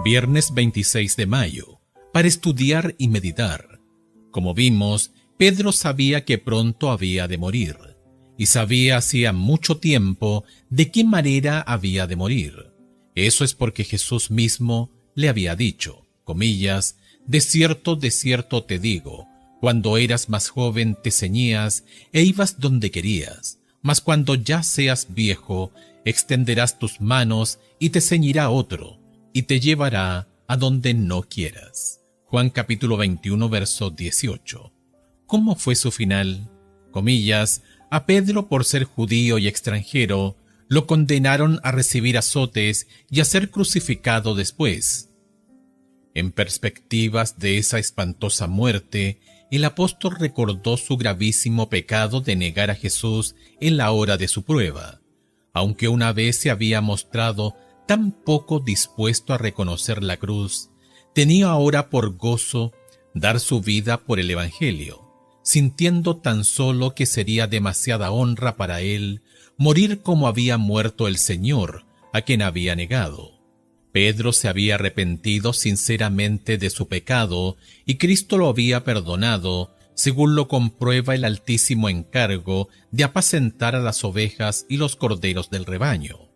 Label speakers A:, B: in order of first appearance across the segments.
A: Viernes 26 de mayo, para estudiar y meditar. Como vimos, Pedro sabía que pronto había de morir, y sabía hacía mucho tiempo de qué manera había de morir. Eso es porque Jesús mismo le había dicho, comillas, de cierto te digo, cuando eras más joven te ceñías e ibas donde querías, mas cuando ya seas viejo, extenderás tus manos y te ceñirá otro, y te llevará a donde no quieras. Juan capítulo 21, verso 18. ¿Cómo fue su final? Comillas, a Pedro por ser judío y extranjero, lo condenaron a recibir azotes y a ser crucificado después. En perspectivas de esa espantosa muerte, el apóstol recordó su gravísimo pecado de negar a Jesús en la hora de su prueba. Aunque una vez se había mostrado tan poco dispuesto a reconocer la cruz, tenía ahora por gozo dar su vida por el Evangelio, sintiendo tan solo que sería demasiada honra para él morir como había muerto el Señor, a quien había negado. Pedro se había arrepentido sinceramente de su pecado y Cristo lo había perdonado, según lo comprueba el altísimo encargo de apacentar a las ovejas y los corderos del rebaño.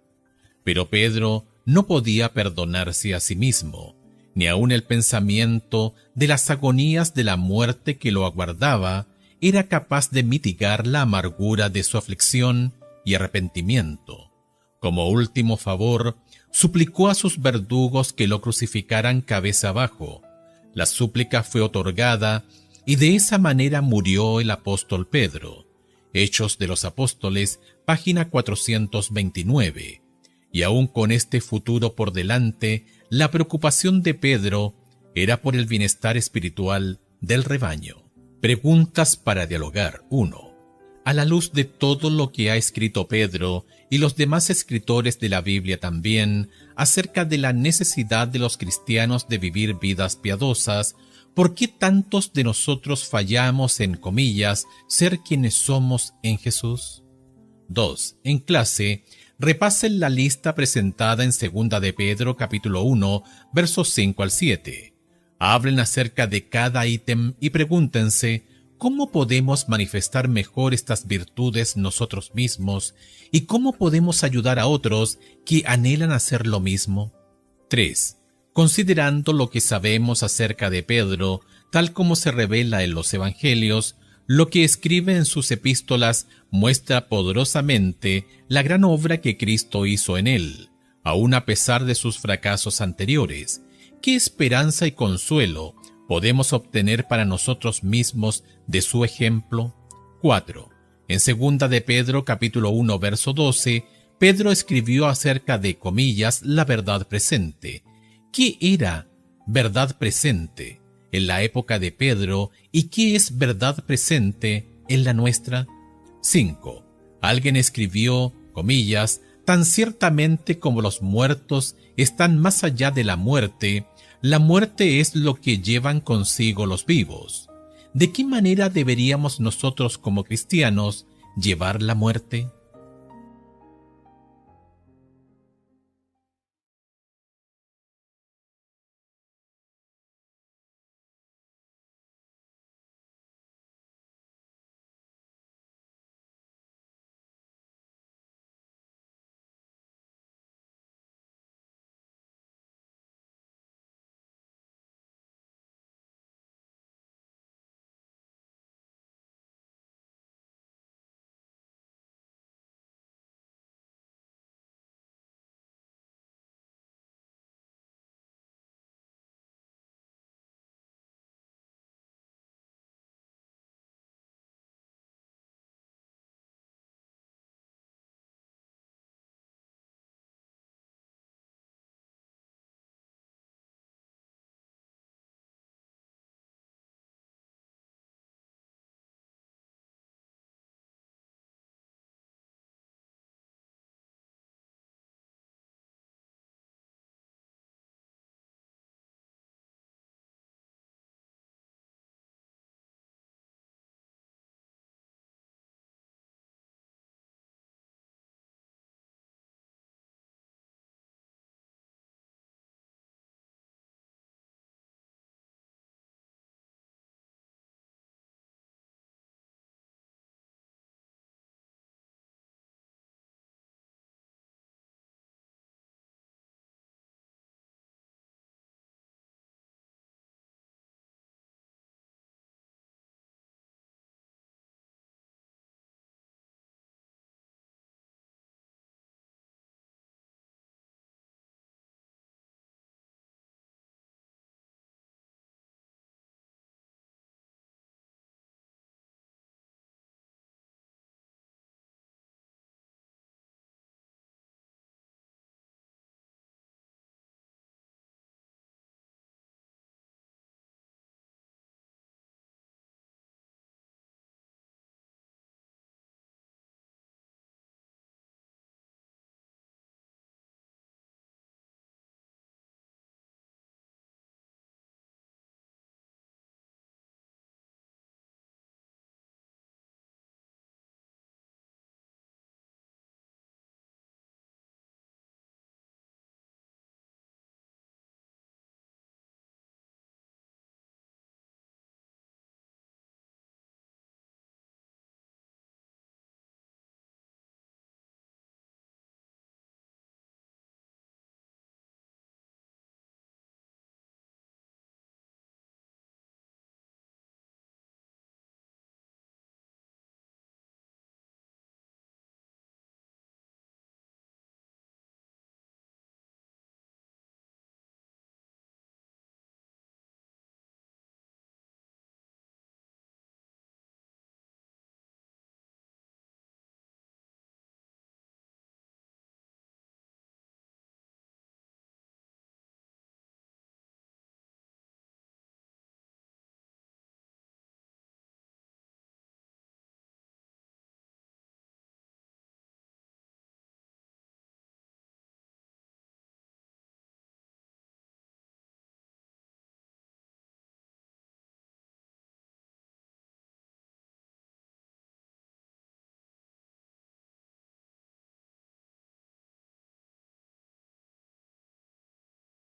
A: Pero Pedro no podía perdonarse a sí mismo, ni aun el pensamiento de las agonías de la muerte que lo aguardaba era capaz de mitigar la amargura de su aflicción y arrepentimiento. Como último favor, suplicó a sus verdugos que lo crucificaran cabeza abajo. La súplica fue otorgada y de esa manera murió el apóstol Pedro. Hechos de los Apóstoles, página 429. Y aún con este futuro por delante, la preocupación de Pedro era por el bienestar espiritual del rebaño. Preguntas para dialogar. 1. A la luz de todo lo que ha escrito Pedro y los demás escritores de la Biblia también acerca de la necesidad de los cristianos de vivir vidas piadosas, ¿por qué tantos de nosotros fallamos en comillas ser quienes somos en Jesús? 2. En clase, repasen la lista presentada en 2 de Pedro capítulo 1, versos 5 al 7. Hablen acerca de cada ítem y pregúntense ¿cómo podemos manifestar mejor estas virtudes nosotros mismos y cómo podemos ayudar a otros que anhelan hacer lo mismo? 3. Considerando lo que sabemos acerca de Pedro, tal como se revela en los Evangelios, lo que escribe en sus epístolas muestra poderosamente la gran obra que Cristo hizo en él, aun a pesar de sus fracasos anteriores. ¿Qué esperanza y consuelo podemos obtener para nosotros mismos de su ejemplo? 4. En 2 de Pedro capítulo 1 verso 12, Pedro escribió acerca de comillas la verdad presente. ¿Qué era verdad presente en la época de Pedro y qué es verdad presente en la nuestra? 5. Alguien escribió, comillas, tan ciertamente como los muertos están más allá de la muerte es lo que llevan consigo los vivos. ¿De qué manera deberíamos nosotros como cristianos llevar la muerte?